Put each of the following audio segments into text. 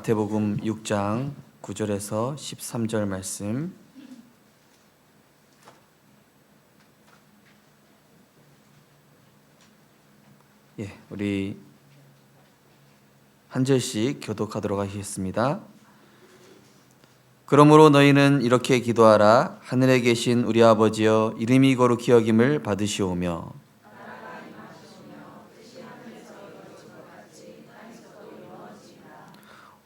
마태복음 6장 9절에서 13절 말씀. 우리 한 절씩 교독하도록 하겠습니다. 그러므로 너희는 이렇게 기도하라. 하늘에 계신 우리 아버지여, 이름이 거룩히 여김을 받으시오며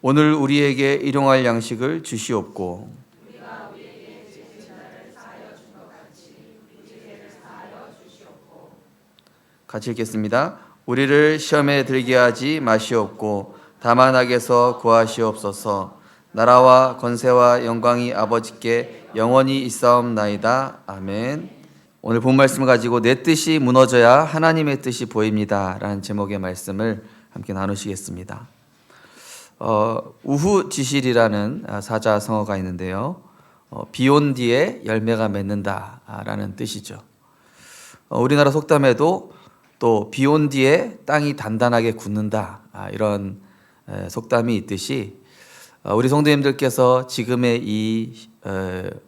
오늘 우리에게 일용할 양식을 주시옵고 같이 읽겠습니다. 우리를 시험에 들게 하지 마시옵고 다만 악에서 구하시옵소서. 나라와 권세와 영광이 아버지께 영원히 있사옵나이다. 아멘. 오늘 본 말씀을 가지고 내 뜻이 무너져야 하나님의 뜻이 보입니다 라는 제목의 말씀을 함께 나누시겠습니다. 우후지실이라는 사자성어가 있는데요, 비온 뒤에 열매가 맺는다 라는 뜻이죠. 우리나라 속담에도 또 비온 뒤에 땅이 단단하게 굳는다 이런 속담이 있듯이 우리 성도님들께서 지금의 이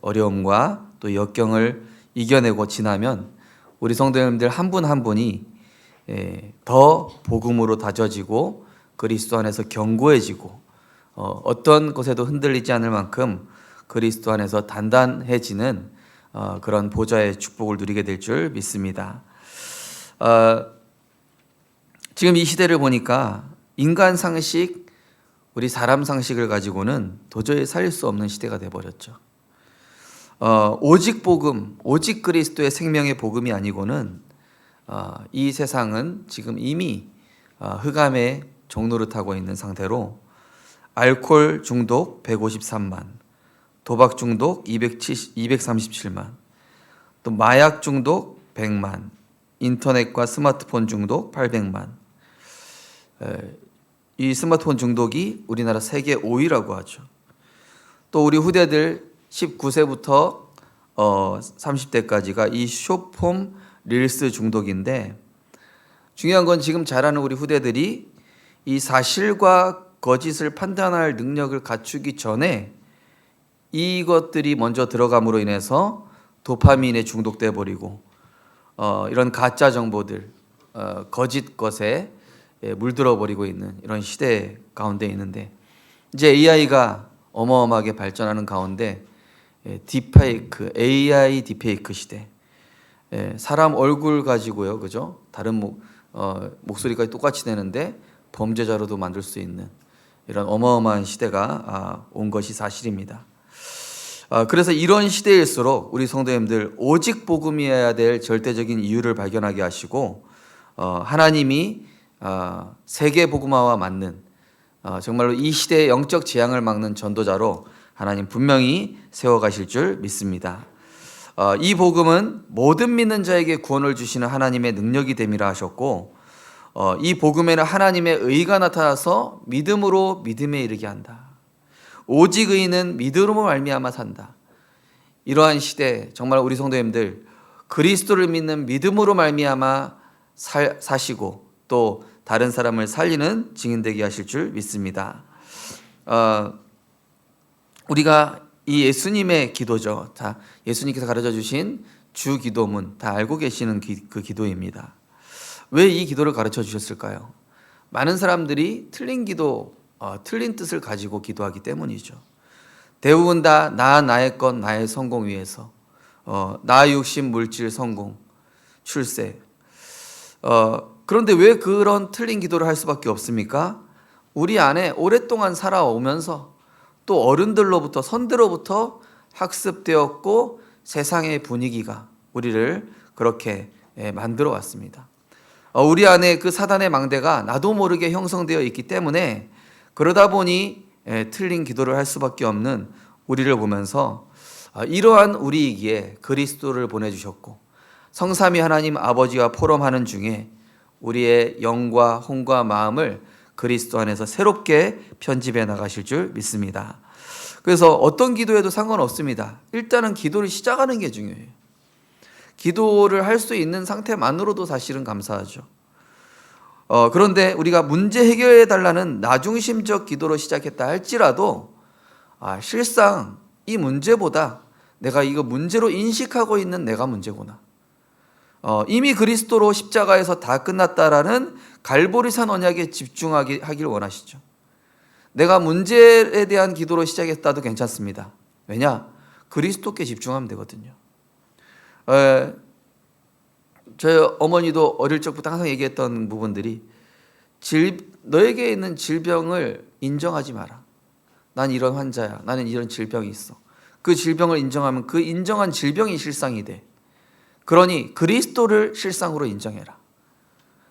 어려움과 또 역경을 이겨내고 지나면 우리 성도님들 한 분 한 분이 더 복음으로 다져지고 그리스도 안에서 견고해지고 어떤 곳에도 흔들리지 않을 만큼 그리스도 안에서 단단해지는 그런 보좌의 축복을 누리게 될 줄 믿습니다. 지금 이 시대를 보니까 인간 상식, 우리 사람 상식을 가지고는 도저히 살릴 수 없는 시대가 되어버렸죠. 오직 복음, 오직 그리스도의 생명의 복음이 아니고는 이 세상은 지금 이미 흑암의 종로를 타고 있는 상태로 알코올 중독 153만, 도박 중독 237만, 또 마약 중독 100만, 인터넷과 스마트폰 중독 800만. 이 스마트폰 중독이 우리나라 세계 5위라고 하죠. 또 우리 후대들 19세부터 30대까지가 이 숏폼 릴스 중독인데, 중요한 건 지금 자라는 우리 후대들이 이 사실과 거짓을 판단할 능력을 갖추기 전에 이것들이 먼저 들어감으로 인해서 도파민에 중독돼 버리고 이런 가짜 정보들, 거짓 것에 물들어 버리고 있는 이런 시대 가운데 있는데, 이제 AI가 어마어마하게 발전하는 가운데 딥페이크, AI 딥페이크 시대, 사람 얼굴 가지고요, 그죠? 다른 목소리까지 똑같이 내는데 범죄자로도 만들 수 있는 이런 어마어마한 시대가 온 것이 사실입니다. 그래서 이런 시대일수록 우리 성도님들 오직 복음이어야 될 절대적인 이유를 발견하게 하시고 하나님이 세계 복음화와 맞는 정말로 이 시대의 영적 재앙을 막는 전도자로 하나님 분명히 세워가실 줄 믿습니다. 이 복음은 모든 믿는 자에게 구원을 주시는 하나님의 능력이 됨이라 하셨고, 이 복음에는 하나님의 의가 나타나서 믿음으로 믿음에 이르게 한다. 오직 의인은 믿음으로 말미암아 산다. 이러한 시대, 정말 우리 성도님들 그리스도를 믿는 믿음으로 말미암아 사시고 또 다른 사람을 살리는 증인되게 하실 줄 믿습니다. 우리가 이 예수님의 기도죠. 다 예수님께서 가르쳐 주신 주 기도문 다 알고 계시는 그 기도입니다. 왜 이 기도를 가르쳐 주셨을까요? 많은 사람들이 틀린 기도, 틀린 뜻을 가지고 기도하기 때문이죠. 대부분 다 나의 것, 나의 성공 위해서, 나의 욕심, 물질, 성공, 출세. 그런데 왜 그런 틀린 기도를 할 수밖에 없습니까? 우리 안에 오랫동안 살아오면서 또 어른들로부터, 선대로부터 학습되었고 세상의 분위기가 우리를 그렇게 만들어 왔습니다. 우리 안에 그 사단의 망대가 나도 모르게 형성되어 있기 때문에 그러다 보니 틀린 기도를 할 수밖에 없는 우리를 보면서 이러한 우리이기에 그리스도를 보내주셨고, 성삼위 하나님 아버지와 포럼하는 중에 우리의 영과 혼과 마음을 그리스도 안에서 새롭게 편집해 나가실 줄 믿습니다. 그래서 어떤 기도에도 상관없습니다. 일단은 기도를 시작하는 게 중요해요. 기도를 할 수 있는 상태만으로도 사실은 감사하죠. 그런데 우리가 문제 해결해 달라는 나중심적 기도로 시작했다 할지라도 실상 이 문제보다 내가 이거 문제로 인식하고 있는 내가 문제구나. 이미 그리스도로 십자가에서 다 끝났다라는 갈보리산 언약에 집중하길 원하시죠. 내가 문제에 대한 기도로 시작했다도 괜찮습니다. 왜냐? 그리스도께 집중하면 되거든요. 저희 어머니도 어릴 적부터 항상 얘기했던 부분들이 너에게 있는 질병을 인정하지 마라. 난 이런 환자야. 나는 이런 질병이 있어. 그 질병을 인정하면 그 인정한 질병이 실상이 돼. 그러니 그리스도를 실상으로 인정해라.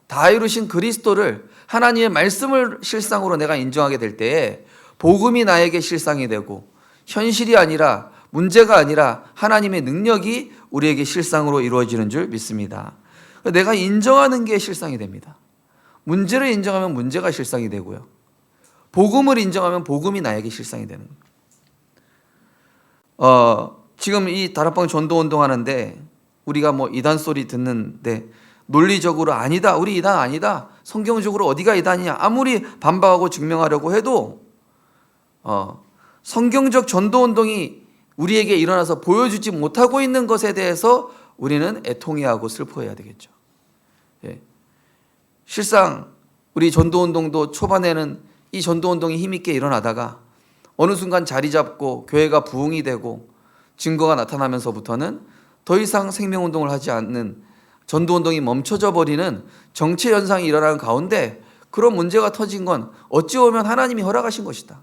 다 이루신 그리스도를, 하나님의 말씀을 실상으로 내가 인정하게 될 때에 복음이 나에게 실상이 되고 현실이 아니라, 문제가 아니라 하나님의 능력이 우리에게 실상으로 이루어지는 줄 믿습니다. 내가 인정하는 게 실상이 됩니다. 문제를 인정하면 문제가 실상이 되고요. 복음을 인정하면 복음이 나에게 실상이 되는 거예요. 지금 이 다락방 전도운동 하는데 우리가 뭐 이단 소리 듣는데 논리적으로 아니다, 우리 이단 아니다, 성경적으로 어디가 이단이냐 아무리 반박하고 증명하려고 해도 성경적 전도운동이 우리에게 일어나서 보여주지 못하고 있는 것에 대해서 우리는 애통해하고 슬퍼해야 되겠죠. 실상 우리 전도운동도 초반에는 이 전도운동이 힘있게 일어나다가 어느 순간 자리 잡고 교회가 부흥이 되고 증거가 나타나면서부터는 더 이상 생명운동을 하지 않는, 전도운동이 멈춰져 버리는 정체 현상이 일어나는 가운데 그런 문제가 터진 건 어찌 보면 하나님이 허락하신 것이다.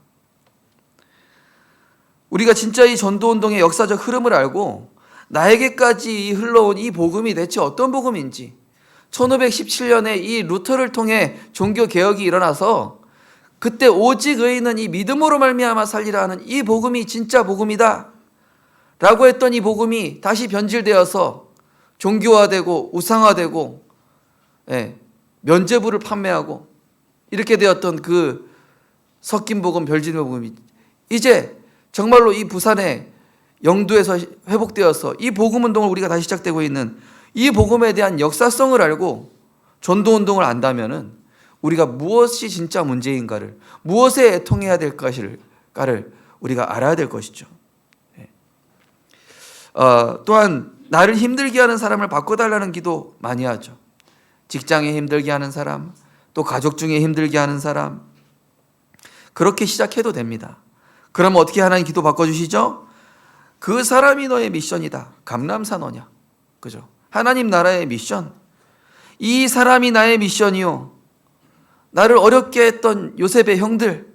우리가 진짜 이 전도운동의 역사적 흐름을 알고 나에게까지 흘러온 이 복음이 대체 어떤 복음인지, 1517년에 이 루터를 통해 종교개혁이 일어나서 그때 오직 의인은 이 믿음으로 말미암아 살리라 하는 이 복음이 진짜 복음이다 라고 했던 이 복음이 다시 변질되어서 종교화되고 우상화되고 면죄부를 판매하고 이렇게 되었던 그 섞인 복음, 별진의 복음이 이제 정말로 이 부산의 영도에서 회복되어서 이 복음 운동을 우리가 다시 시작되고 있는 이 복음에 대한 역사성을 알고 전도운동을 안다면은 우리가 무엇이 진짜 문제인가를, 무엇에 애통해야 될 것일까를 우리가 알아야 될 것이죠. 또한 나를 힘들게 하는 사람을 바꿔달라는 기도 많이 하죠. 직장에 힘들게 하는 사람, 또 가족 중에 힘들게 하는 사람, 그렇게 시작해도 됩니다. 그러면 어떻게 하나님 기도 바꿔주시죠? 그 사람이 너의 미션이다. 감람산어냐, 그죠? 하나님 나라의 미션. 이 사람이 나의 미션이요. 나를 어렵게 했던 요셉의 형들,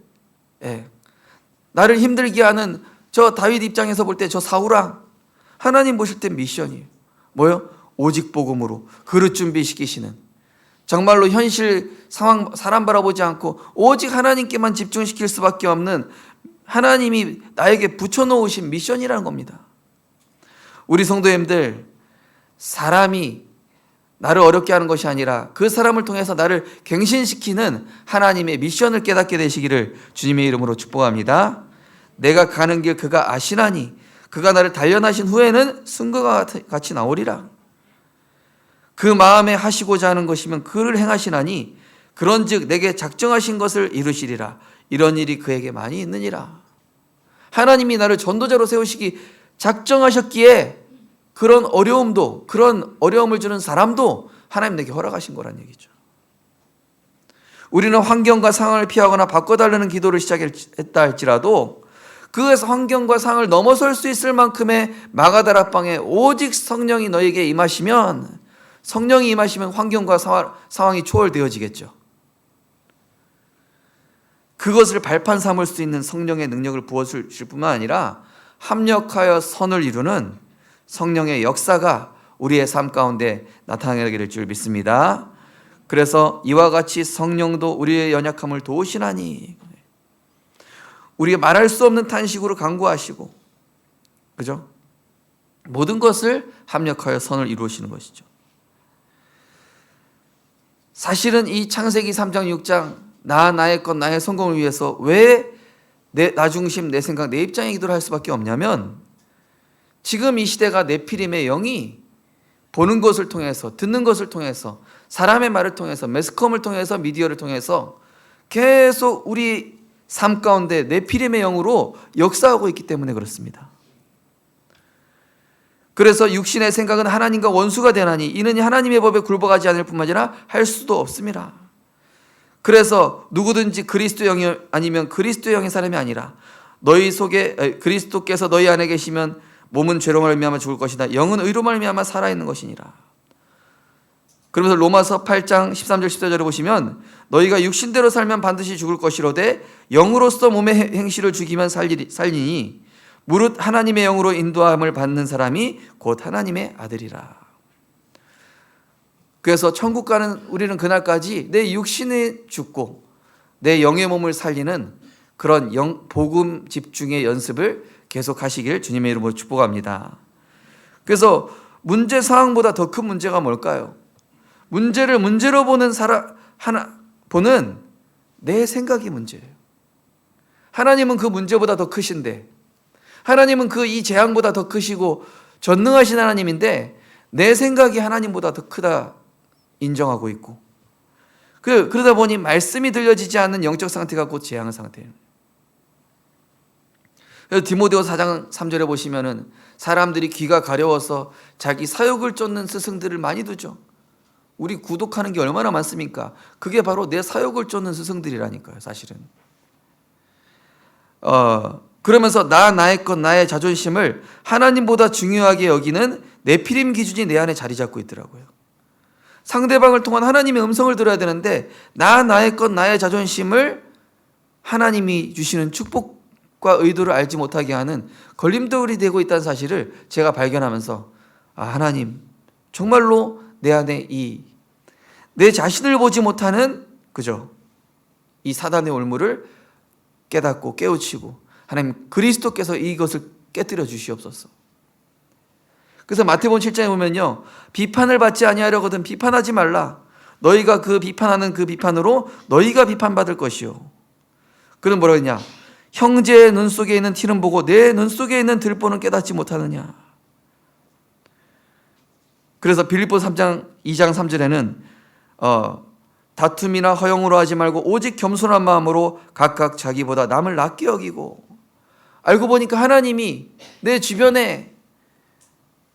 나를 힘들게 하는 저 다윗 입장에서 볼 때 저 사울왕, 하나님 보실 때 미션이에요. 뭐요? 오직 복음으로 그릇 준비시키시는, 정말로 현실 상황 사람 바라보지 않고 오직 하나님께만 집중시킬 수밖에 없는 하나님이 나에게 붙여놓으신 미션이라는 겁니다. 우리 성도님들, 사람이 나를 어렵게 하는 것이 아니라 그 사람을 통해서 나를 갱신시키는 하나님의 미션을 깨닫게 되시기를 주님의 이름으로 축복합니다. 내가 가는 길 그가 아시나니 그가 나를 단련하신 후에는 승거가 같이 나오리라. 그 마음에 하시고자 하는 것이면 그를 행하시나니 그런즉 내게 작정하신 것을 이루시리라. 이런 일이 그에게 많이 있느니라. 하나님이 나를 전도자로 세우시기 작정하셨기에 그런 어려움도, 그런 어려움을 주는 사람도 하나님 내게 허락하신 거란 얘기죠. 우리는 환경과 상황을 피하거나 바꿔달라는 기도를 시작했다 할지라도 그 환경과 상황을 넘어설 수 있을 만큼의 마가다락방에 오직 성령이 너에게 임하시면, 성령이 임하시면 환경과 상황이 초월되어지겠죠. 그것을 발판 삼을 수 있는 성령의 능력을 부어주실 뿐만 아니라 합력하여 선을 이루는 성령의 역사가 우리의 삶 가운데 나타나게 될 줄 믿습니다. 그래서 이와 같이 성령도 우리의 연약함을 도우시나니, 우리가 말할 수 없는 탄식으로 간구하시고, 그죠? 모든 것을 합력하여 선을 이루시는 것이죠. 사실은 이 창세기 3장 6장 나의 것 나의 성공을 위해서 왜 나 중심, 내 생각, 내 입장의 기도를 할 수밖에 없냐면, 지금 이 시대가 네피림의 영이 보는 것을 통해서, 듣는 것을 통해서 사람의 말을 통해서, 매스컴을 통해서, 미디어를 통해서 계속 우리 삶 가운데 네피림의 영으로 역사하고 있기 때문에 그렇습니다. 그래서 육신의 생각은 하나님과 원수가 되나니 이는 하나님의 법에 굴복하지 않을 뿐만 아니라 할 수도 없습니다. 그래서 누구든지 그리스도 영이 아니면 그리스도 영의 사람이 아니라 너희 속에 그리스도께서 너희 안에 계시면 몸은 죄로 말미암아 죽을 것이다. 영은 의로 말미암아 살아있는 것이니라. 그러면서 로마서 8장 13절 14절에 보시면 너희가 육신대로 살면 반드시 죽을 것이로되 영으로서 몸의 행실을 죽이면 살리니 무릇 하나님의 영으로 인도함을 받는 사람이 곧 하나님의 아들이라. 그래서 천국 가는 우리는 그날까지 내 육신이 죽고 내 영의 몸을 살리는 그런 복음 집중의 연습을 계속 하시길 주님의 이름으로 축복합니다. 그래서 문제 상황보다 더 큰 문제가 뭘까요? 문제를 문제로 보는 보는 내 생각이 문제예요. 하나님은 그 문제보다 더 크신데, 하나님은 그 이 재앙보다 더 크시고 전능하신 하나님인데 내 생각이 하나님보다 더 크다 인정하고 있고, 그러다 보니 말씀이 들려지지 않는 영적 상태가 곧 재앙 상태예요. 그래서 디모데후서 4장 3절에 보시면은 사람들이 귀가 가려워서 자기 사욕을 쫓는 스승들을 많이 두죠. 우리 구독하는 게 얼마나 많습니까? 그게 바로 내 사욕을 쫓는 스승들이라니까요, 사실은. 그러면서 나의 것, 나의 자존심을 하나님보다 중요하게 여기는 네피림 기준이 내 안에 자리 잡고 있더라고요. 상대방을 통한 하나님의 음성을 들어야 되는데 나의 것, 나의 자존심을 하나님이 주시는 축복과 의도를 알지 못하게 하는 걸림돌이 되고 있다는 사실을 제가 발견하면서 하나님 정말로 내 안에 내 자신을 보지 못하는 이 사단의 올무를 깨닫고 깨우치고 하나님 그리스도께서 이것을 깨뜨려 주시옵소서. 그래서 마태복음 7장에 보면요, 비판을 받지 아니하려거든 비판하지 말라. 너희가 그 비판하는 그 비판으로 너희가 비판받을 것이요. 그는 뭐라 했냐? 형제의 눈 속에 있는 티는 보고 내 눈 속에 있는 들보는 깨닫지 못하느냐. 그래서 빌립보서 2장 3절에는 다툼이나 허영으로 하지 말고 오직 겸손한 마음으로 각각 자기보다 남을 낫게 여기고. 알고 보니까 하나님이 내 주변에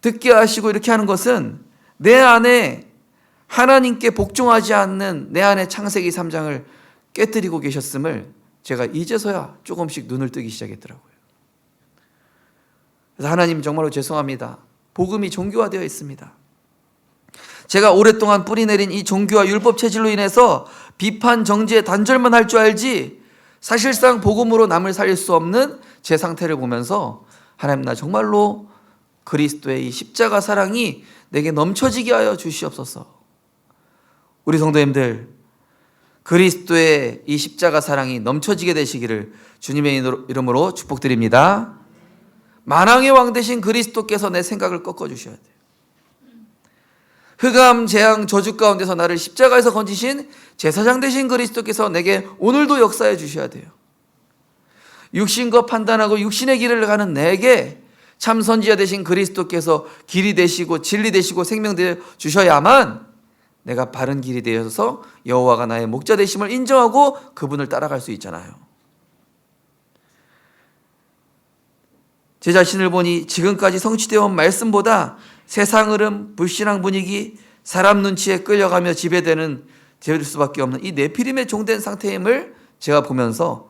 듣게 하시고 이렇게 하는 것은 내 안에 하나님께 복종하지 않는 내 안에 창세기 3장을 깨뜨리고 계셨음을 제가 이제서야 조금씩 눈을 뜨기 시작했더라고요. 그래서 하나님 정말로 죄송합니다. 복음이 종교화되어 있습니다. 제가 오랫동안 뿌리내린 이 종교와 율법 체질로 인해서 비판 정죄 단절만 할 줄 알지 사실상 복음으로 남을 살릴 수 없는 제 상태를 보면서 하나님 나 정말로 그리스도의 이 십자가 사랑이 내게 넘쳐지게 하여 주시옵소서. 우리 성도님들 그리스도의 이 십자가 사랑이 넘쳐지게 되시기를 주님의 이름으로 축복드립니다. 만왕의 왕 되신 그리스도께서 내 생각을 꺾어주셔야 돼요. 흑암, 재앙, 저주 가운데서 나를 십자가에서 건지신 제사장 되신 그리스도께서 내게 오늘도 역사해 주셔야 돼요. 육신과 판단하고 육신의 길을 가는 내게 참 선지자 되신 그리스도께서 길이 되시고 진리 되시고 생명 되어 주셔야만 내가 바른 길이 되어서 여호와가 나의 목자 되심을 인정하고 그분을 따라갈 수 있잖아요. 제 자신을 보니 지금까지 성취되어 온 말씀보다 세상 흐름, 불신앙 분위기, 사람 눈치에 끌려가며 지배될 수밖에 없는 이 네피림의 종된 상태임을 제가 보면서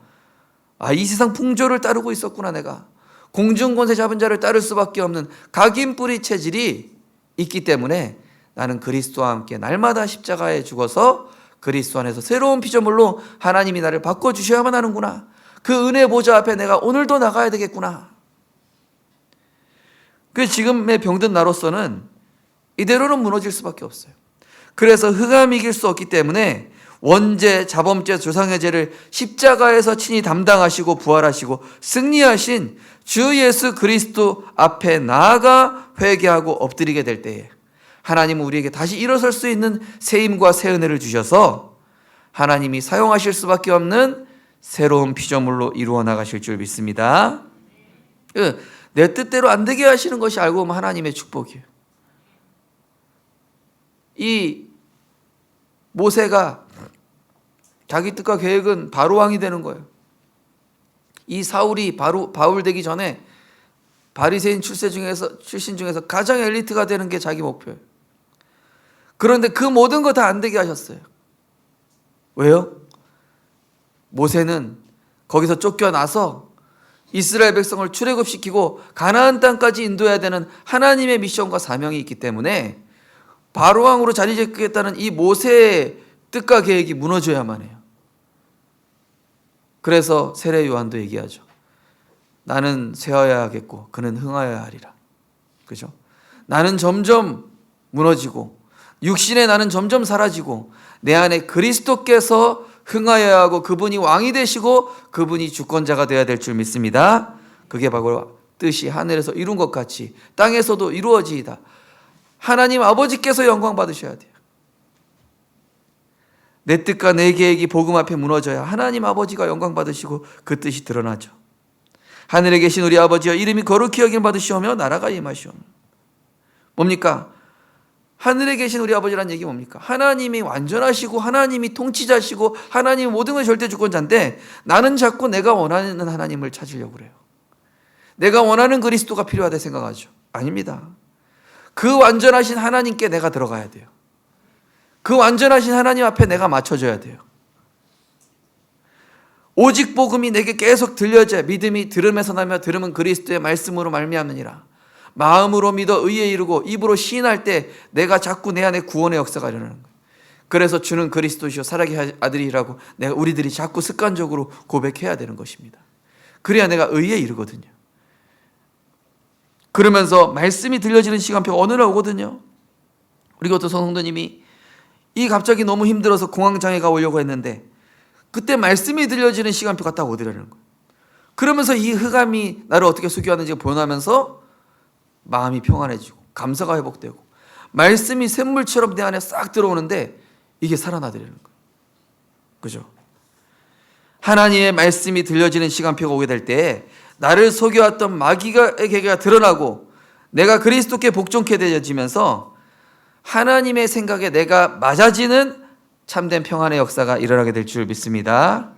이 세상 풍조를 따르고 있었구나. 내가 공중권세 잡은 자를 따를 수밖에 없는 각인뿌리 체질이 있기 때문에 나는 그리스도와 함께 날마다 십자가에 죽어서 그리스도 안에서 새로운 피조물로 하나님이 나를 바꿔주셔야만 하는구나. 그 은혜 보좌 앞에 내가 오늘도 나가야 되겠구나. 그 지금의 병든 나로서는 이대로는 무너질 수밖에 없어요. 그래서 흑암이 이길 수 없기 때문에 원죄, 자범죄, 조상의 죄를 십자가에서 친히 담당하시고 부활하시고 승리하신 주 예수 그리스도 앞에 나아가 회개하고 엎드리게 될 때에 하나님은 우리에게 다시 일어설 수 있는 새 힘과 새 은혜를 주셔서 하나님이 사용하실 수밖에 없는 새로운 피조물로 이루어 나가실 줄 믿습니다. 내 뜻대로 안 되게 하시는 것이 알고 보면 하나님의 축복이에요. 이 모세가 자기 뜻과 계획은 바로 왕이 되는 거예요. 이 사울이 바울 되기 전에 바리새인 출신 중에서 가장 엘리트가 되는 게 자기 목표예요. 그런데 그 모든 거 다 안 되게 하셨어요. 왜요? 모세는 거기서 쫓겨나서 이스라엘 백성을 출애굽시키고 가나안 땅까지 인도해야 되는 하나님의 미션과 사명이 있기 때문에 바로 왕으로 자리 잡겠다는 이 모세의 뜻과 계획이 무너져야만 해요. 그래서 세례 요한도 얘기하죠. 나는 쇠하여야 하겠고 그는 흥하여야 하리라. 그죠? 나는 점점 무너지고 육신의 나는 점점 사라지고 내 안에 그리스도께서 흥하여야 하고 그분이 왕이 되시고 그분이 주권자가 되어야 될 줄 믿습니다. 그게 바로 뜻이 하늘에서 이룬 것 같이 땅에서도 이루어지이다. 하나님 아버지께서 영광 받으셔야 돼요. 내 뜻과 내 계획이 복음 앞에 무너져야 하나님 아버지가 영광 받으시고 그 뜻이 드러나죠. 하늘에 계신 우리 아버지여 이름이 거룩히 여김 받으시오며 나라가 임하시오며. 뭡니까? 하늘에 계신 우리 아버지라는 얘기 뭡니까? 하나님이 완전하시고 하나님이 통치자시고 하나님이 모든 걸 절대 주권자인데 나는 자꾸 내가 원하는 하나님을 찾으려고 그래요. 내가 원하는 그리스도가 필요하다 생각하죠. 아닙니다. 그 완전하신 하나님께 내가 들어가야 돼요. 그 완전하신 하나님 앞에 내가 맞춰줘야 돼요. 오직 복음이 내게 계속 들려져야 믿음이 들음에서 나며 들음은 그리스도의 말씀으로 말미암느니라. 마음으로 믿어 의에 이르고 입으로 시인할 때 내가 자꾸 내 안에 구원의 역사가 일어나는 거예요. 그래서 주는 그리스도시요 사랑의 아들이라고 우리들이 자꾸 습관적으로 고백해야 되는 것입니다. 그래야 내가 의에 이르거든요. 그러면서 말씀이 들려지는 시간표가 어느 날 오거든요. 우리 어떤 성도님이 갑자기 너무 힘들어서 공황장애가 오려고 했는데 그때 말씀이 들려지는 시간표가 딱 오더라는 거예요. 그러면서 이 흑암이 나를 어떻게 수교하는지 보면서 마음이 평안해지고 감사가 회복되고 말씀이 샘물처럼 내 안에 싹 들어오는데 이게 살아나더라는 거예요. 그죠? 하나님의 말씀이 들려지는 시간표가 오게 될 때 나를 속여왔던 마귀의 계계가 드러나고 내가 그리스도께 복종케 되어지면서 하나님의 생각에 내가 맞아지는 참된 평안의 역사가 일어나게 될 줄 믿습니다.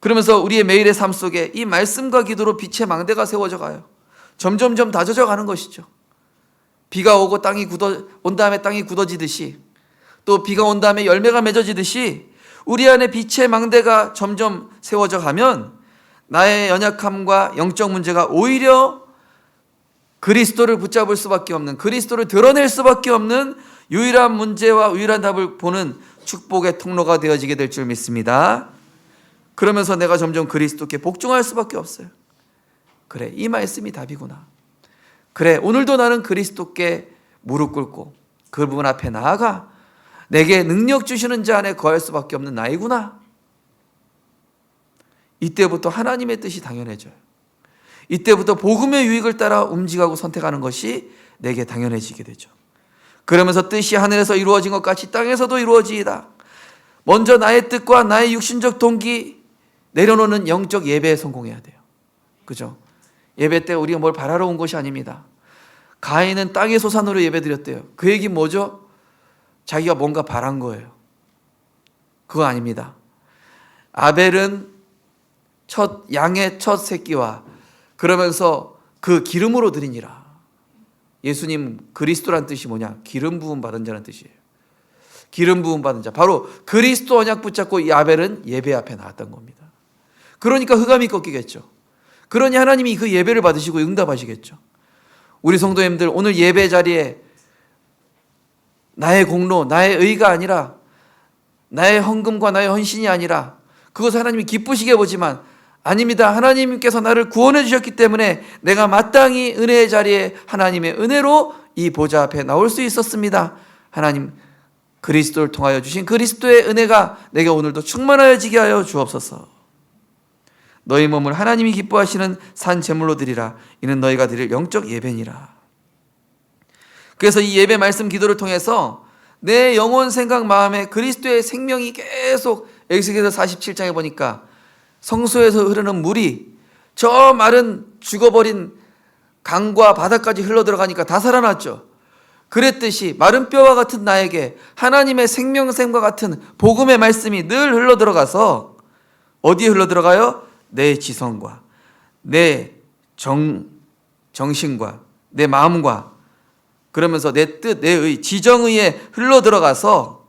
그러면서 우리의 매일의 삶 속에 이 말씀과 기도로 빛의 망대가 세워져 가요. 점점점 다져져 가는 것이죠. 비가 오고 온 다음에 땅이 굳어지듯이 또 비가 온 다음에 열매가 맺어지듯이 우리 안에 빛의 망대가 점점 세워져 가면 나의 연약함과 영적 문제가 오히려 그리스도를 붙잡을 수밖에 없는, 그리스도를 드러낼 수밖에 없는 유일한 문제와 유일한 답을 보는 축복의 통로가 되어지게 될 줄 믿습니다. 그러면서 내가 점점 그리스도께 복종할 수밖에 없어요. 그래, 이 말씀이 답이구나. 그래, 오늘도 나는 그리스도께 무릎 꿇고 그분 앞에 나아가 내게 능력 주시는 자 안에 거할 수밖에 없는 나이구나. 이때부터 하나님의 뜻이 당연해져요. 이때부터 복음의 유익을 따라 움직이고 선택하는 것이 내게 당연해지게 되죠. 그러면서 뜻이 하늘에서 이루어진 것 같이 땅에서도 이루어지이다. 먼저 나의 뜻과 나의 육신적 동기 내려놓는 영적 예배에 성공해야 돼요. 그죠? 예배 때 우리가 뭘 바라러 온 것이 아닙니다. 가인은 땅의 소산으로 예배드렸대요. 그 얘기 뭐죠? 자기가 뭔가 바란 거예요. 그거 아닙니다. 아벨은 양의 첫 새끼와 그러면서 그 기름으로 드리니라. 예수님 그리스도란 뜻이 뭐냐? 기름 부음 받은 자라는 뜻이에요. 기름 부음 받은 자. 바로 그리스도 언약 붙잡고 이 아벨은 예배 앞에 나왔던 겁니다. 그러니까 흑암이 꺾이겠죠. 그러니 하나님이 그 예배를 받으시고 응답하시겠죠. 우리 성도님들 오늘 예배 자리에 나의 공로, 나의 의가 아니라 나의 헌금과 나의 헌신이 아니라 그것을 하나님이 기쁘시게 보지만 아닙니다. 하나님께서 나를 구원해 주셨기 때문에 내가 마땅히 은혜의 자리에 하나님의 은혜로 이 보좌 앞에 나올 수 있었습니다. 하나님 그리스도를 통하여 주신 그리스도의 은혜가 내게 오늘도 충만하여지게 하여 주옵소서. 너희 몸을 하나님이 기뻐하시는 산 제물로 드리라. 이는 너희가 드릴 영적 예배니라. 그래서 이 예배 말씀 기도를 통해서 내 영혼 생각 마음에 그리스도의 생명이 계속 에스겔서 47장에 보니까 성소에서 흐르는 물이 저 마른 죽어버린 강과 바다까지 흘러 들어가니까 다 살아났죠. 그랬듯이 마른 뼈와 같은 나에게 하나님의 생명샘과 같은 복음의 말씀이 늘 흘러들어가서 어디에 흘러들어가요? 내 지성과 내 정신과 내 마음과 그러면서 내 뜻, 내 의, 지정의에 흘러들어가서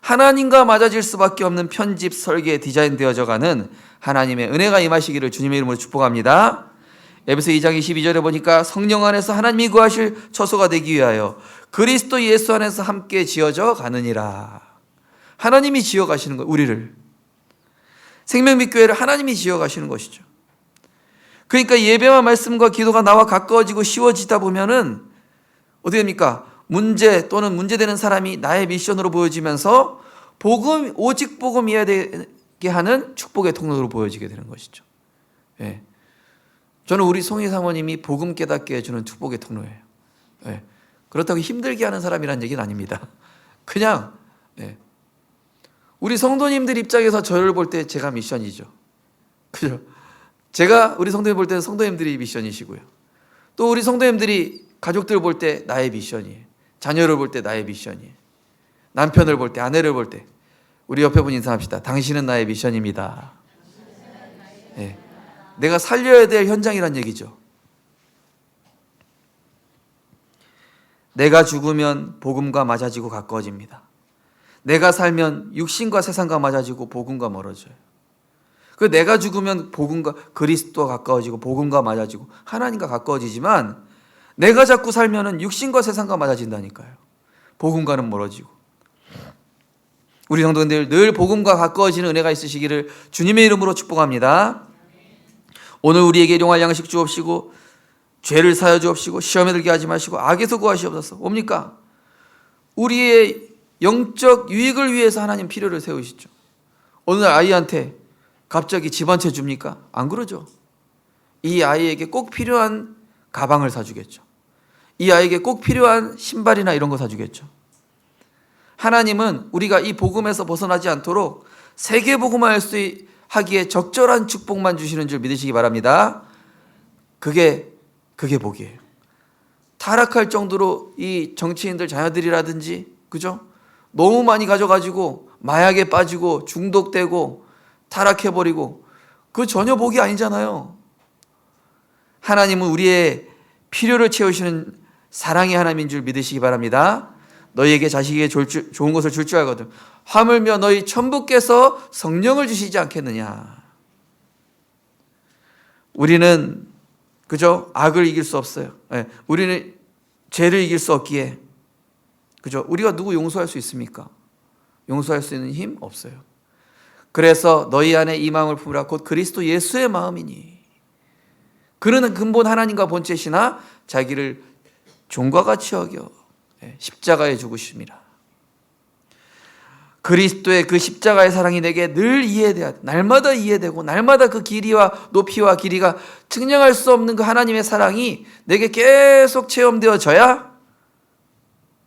하나님과 맞아질 수밖에 없는 편집, 설계, 디자인되어져 가는 하나님의 은혜가 임하시기를 주님의 이름으로 축복합니다. 에베소 2장 22절에 보니까 성령 안에서 하나님이 거하실 처소가 되기 위하여 그리스도 예수 안에서 함께 지어져 가느니라. 하나님이 지어 가시는 거예요. 우리를. 생명빛교회를 하나님이 지어 가시는 것이죠. 그러니까 예배와 말씀과 기도가 나와 가까워지고 쉬워지다 보면은 어떻게 됩니까? 문제 또는 문제되는 사람이 나의 미션으로 보여지면서 복음, 오직 복음 이해되게 하는 축복의 통로로 보여지게 되는 것이죠. 예. 저는 우리 송희 사모님이 복음 깨닫게 해주는 축복의 통로예요. 예. 그렇다고 힘들게 하는 사람이란 얘기는 아닙니다. 그냥 예. 우리 성도님들 입장에서 저를 볼 때 제가 미션이죠. 그죠? 제가 우리 성도님 볼 때는 성도님들이 미션이시고요. 또 우리 성도님들이 가족들 볼 때 나의 미션이에요. 자녀를 볼 때 나의 미션이에요. 남편을 볼 때, 아내를 볼 때. 우리 옆에 분 인사합시다. 당신은 나의 미션입니다. 예. 내가 살려야 될 현장이란 얘기죠. 내가 죽으면 복음과 맞아지고 가까워집니다. 내가 살면 육신과 세상과 맞아지고 복음과 멀어져요. 그 내가 죽으면 복음과 그리스도와 가까워지고 복음과 맞아지고 하나님과 가까워지지만 내가 자꾸 살면은 육신과 세상과 맞아진다니까요. 복음과는 멀어지고. 우리 성도님들 늘 복음과 가까워지는 은혜가 있으시기를 주님의 이름으로 축복합니다. 오늘 우리에게 일용할 양식 주옵시고 죄를 사여 주옵시고 시험에 들게 하지 마시고 악에서 구하시옵소서. 뭡니까? 우리의 영적 유익을 위해서 하나님 필요를 세우시죠. 어느 날 아이한테 갑자기 집 한 채 줍니까? 안 그러죠. 이 아이에게 꼭 필요한 가방을 사주겠죠. 이 아이에게 꼭 필요한 신발이나 이런 거 사주겠죠. 하나님은 우리가 이 복음에서 벗어나지 않도록 세계 복음화할 수 하기에 적절한 축복만 주시는 줄 믿으시기 바랍니다. 그게 복이에요. 타락할 정도로 이 정치인들 자녀들이라든지 그죠? 너무 많이 가져가지고 마약에 빠지고 중독되고 타락해버리고 그 전혀 복이 아니잖아요. 하나님은 우리의 필요를 채우시는 사랑의 하나님인 줄 믿으시기 바랍니다. 너희에게 자식에게 좋은 것을 줄 줄 알거든. 하물며 너희 천부께서 성령을 주시지 않겠느냐. 우리는 그죠? 악을 이길 수 없어요. 네. 우리는 죄를 이길 수 없기에 그죠? 우리가 누구 용서할 수 있습니까? 용서할 수 있는 힘 없어요. 그래서 너희 안에 이 마음을 품으라 곧 그리스도 예수의 마음이니 그는 근본 하나님과 본체시나 자기를 종과 같이 여겨 십자가에 죽으심이라. 그리스도의 그 십자가의 사랑이 내게 늘 이해돼야 돼. 날마다 이해되고 날마다 그 길이와 높이와 길이가 측량할 수 없는 그 하나님의 사랑이 내게 계속 체험되어져야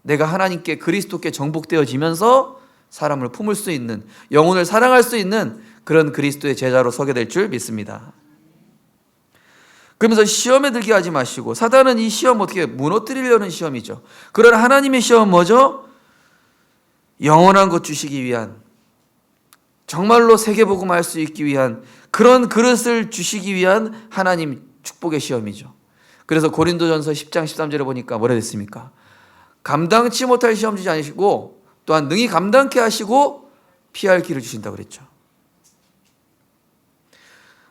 내가 하나님께 그리스도께 정복되어지면서 사람을 품을 수 있는 영혼을 사랑할 수 있는 그런 그리스도의 제자로 서게 될 줄 믿습니다. 그러면서 시험에 들게 하지 마시고 사단은 이 시험 어떻게 무너뜨리려는 시험이죠. 그러나 하나님의 시험은 뭐죠? 영원한 것 주시기 위한 정말로 세계복음할 수 있기 위한 그런 그릇을 주시기 위한 하나님 축복의 시험이죠. 그래서 고린도전서 10장 13절에 보니까 뭐라 됐습니까? 감당치 못할 시험 주지 않으시고 또한 능히 감당케 하시고 피할 길을 주신다고 그랬죠.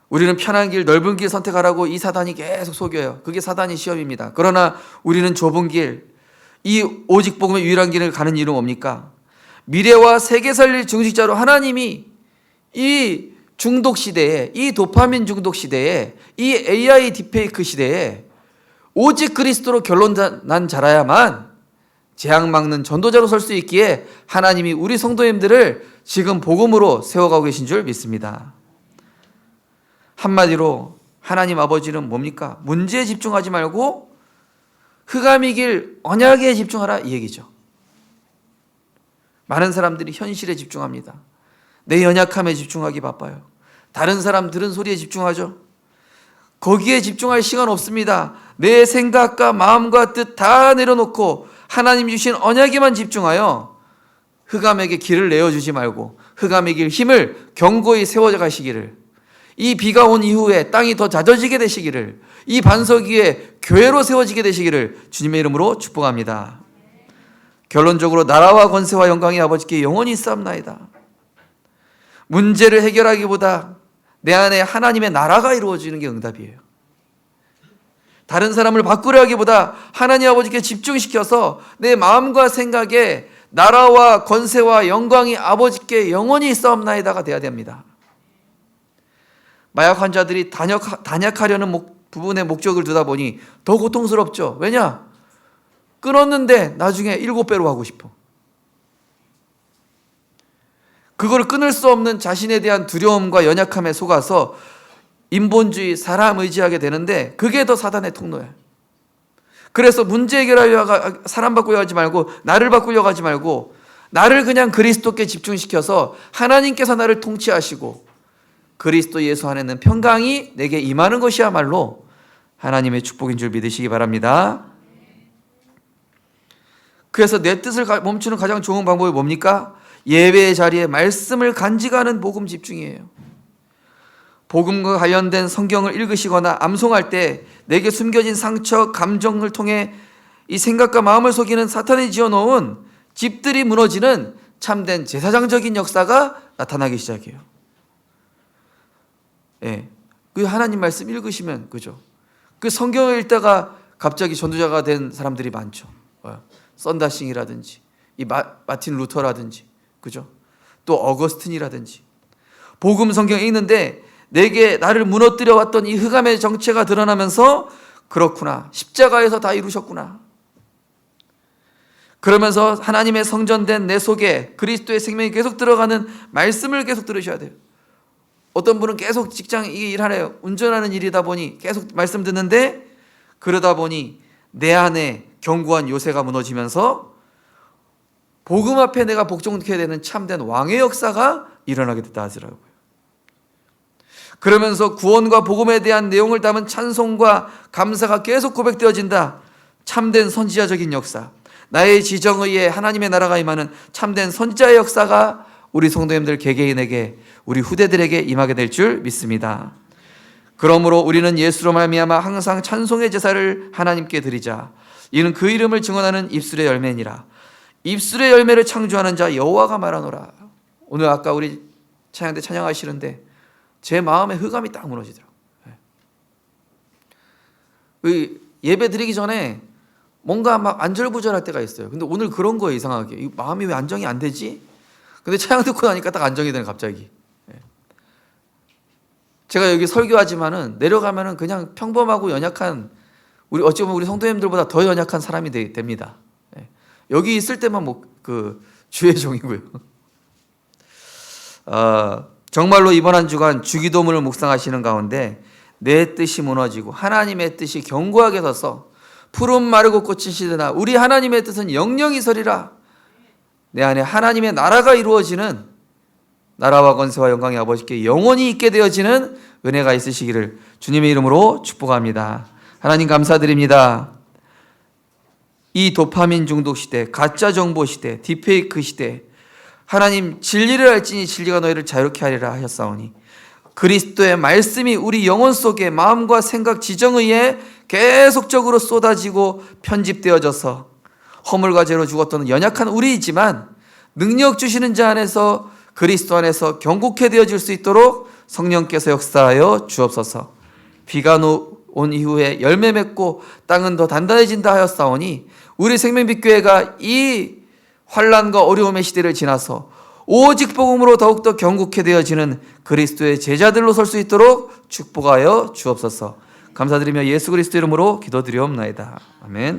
우리는 편한 길, 넓은 길 선택하라고 이 사단이 계속 속여요. 그게 사단의 시험입니다. 그러나 우리는 좁은 길, 이 오직 복음의 유일한 길을 가는 이유는 뭡니까? 미래와 세계 살릴 중직자로 하나님이 이 중독 시대에, 이 도파민 중독 시대에, 이 AI 딥페이크 시대에 오직 그리스도로 결론 난 자라야만 재앙 막는 전도자로 설 수 있기에 하나님이 우리 성도님들을 지금 복음으로 세워가고 계신 줄 믿습니다. 한마디로 하나님 아버지는 뭡니까? 문제에 집중하지 말고 흑암이 길 언약에 집중하라 이 얘기죠. 많은 사람들이 현실에 집중합니다. 내 연약함에 집중하기 바빠요. 다른 사람 들은 소리에 집중하죠. 거기에 집중할 시간 없습니다. 내 생각과 마음과 뜻 다 내려놓고 하나님 주신 언약에만 집중하여 흑암에게 길을 내어주지 말고 흑암의 길 힘을 견고히 세워져 가시기를, 이 비가 온 이후에 땅이 더 잦아지게 되시기를, 이 반석 위에 교회로 세워지게 되시기를 주님의 이름으로 축복합니다. 결론적으로 나라와 권세와 영광이 아버지께 영원히 있사옵나이다. 문제를 해결하기보다 내 안에 하나님의 나라가 이루어지는 게 응답이에요. 다른 사람을 바꾸려 하기보다 하나님 아버지께 집중시켜서 내 마음과 생각에 나라와 권세와 영광이 아버지께 영원히 있사옵나이다가 돼야 됩니다. 마약 환자들이 단약하려는 부분에 목적을 두다 보니 더 고통스럽죠. 왜냐? 끊었는데 나중에 7배로 하고 싶어. 그걸 끊을 수 없는 자신에 대한 두려움과 연약함에 속아서 인본주의, 사람 의지하게 되는데 그게 더 사단의 통로예요. 그래서 문제 해결하려고 사람 바꾸려고 하지 말고 나를 바꾸려고 하지 말고 나를 그냥 그리스도께 집중시켜서 하나님께서 나를 통치하시고 그리스도 예수 안에는 평강이 내게 임하는 것이야말로 하나님의 축복인 줄 믿으시기 바랍니다. 그래서 내 뜻을 멈추는 가장 좋은 방법이 뭡니까? 예배의 자리에 말씀을 간직하는 복음 집중이에요. 복음과 관련된 성경을 읽으시거나 암송할 때 내게 숨겨진 상처, 감정을 통해 이 생각과 마음을 속이는 사탄이 지어놓은 집들이 무너지는 참된 제사장적인 역사가 나타나기 시작해요. 예, 그 하나님 말씀 읽으시면 그죠? 그 성경을 읽다가 갑자기 전도자가 된 사람들이 많죠. 썬다싱이라든지 이 마틴 루터라든지 그죠? 또 어거스틴이라든지 복음 성경 읽는데 내게 나를 무너뜨려 왔던 이 흑암의 정체가 드러나면서 그렇구나, 십자가에서 다 이루셨구나. 그러면서 하나님의 성전된 내 속에 그리스도의 생명이 계속 들어가는 말씀을 계속 들으셔야 돼요. 어떤 분은 계속 직장 일하래요. 운전하는 일이다 보니 계속 말씀 듣는데 그러다 보니 내 안에 견고한 요새가 무너지면서 복음 앞에 내가 복종해야 되는 참된 왕의 역사가 일어나게 됐다 하더라고요. 그러면서 구원과 복음에 대한 내용을 담은 찬송과 감사가 계속 고백되어진다. 참된 선지자적인 역사, 나의 지정의에 하나님의 나라가 임하는 참된 선지자의 역사가 우리 성도님들 개개인에게, 우리 후대들에게 임하게 될 줄 믿습니다. 그러므로 우리는 예수로 말미암아 항상 찬송의 제사를 하나님께 드리자. 이는 그 이름을 증언하는 입술의 열매니라. 입술의 열매를 창조하는 자 여호와가 말하노라. 오늘 아까 우리 찬양대 찬양하시는데 제 마음에 흑암이 딱 무너지더라고요. 예배 드리기 전에 뭔가 막 안절부절할 때가 있어요. 근데 오늘 그런 거예요. 이상하게 마음이 왜 안정이 안 되지? 근데 찬양 듣고 나니까 딱 안정이 되는, 갑자기. 제가 여기 설교하지만은 내려가면은 그냥 평범하고 연약한, 어찌 보면 우리 성도님들보다 더 연약한 사람이 됩니다. 여기 있을 때만 그 주의 종이고요. 정말로 이번 한 주간 주기도문을 묵상하시는 가운데 내 뜻이 무너지고 하나님의 뜻이 견고하게 서서 푸른 마르고 꽃이 시드나 우리 하나님의 뜻은 영영이 서리라. 내 안에 하나님의 나라가 이루어지는, 나라와 권세와 영광이 아버지께 영원히 있게 되어지는 은혜가 있으시기를 주님의 이름으로 축복합니다. 하나님 감사드립니다. 이 도파민 중독 시대, 가짜 정보 시대, 딥페이크 시대, 하나님 진리를 알지니 진리가 너희를 자유롭게 하리라 하셨사오니 그리스도의 말씀이 우리 영혼 속에 마음과 생각 지정의에 계속적으로 쏟아지고 편집되어져서 허물과 죄로 죽었던 연약한 우리이지만 능력 주시는 자 안에서, 그리스도 안에서 견고케 되어질 수 있도록 성령께서 역사하여 주옵소서. 비가 온 이후에 열매 맺고 땅은 더 단단해진다 하였사오니 우리 생명빛교회가 이 환난과 어려움의 시대를 지나서 오직 복음으로 더욱더 견고케 되어지는 그리스도의 제자들로 설 수 있도록 축복하여 주옵소서. 감사드리며 예수 그리스도 이름으로 기도드리옵나이다. 아멘.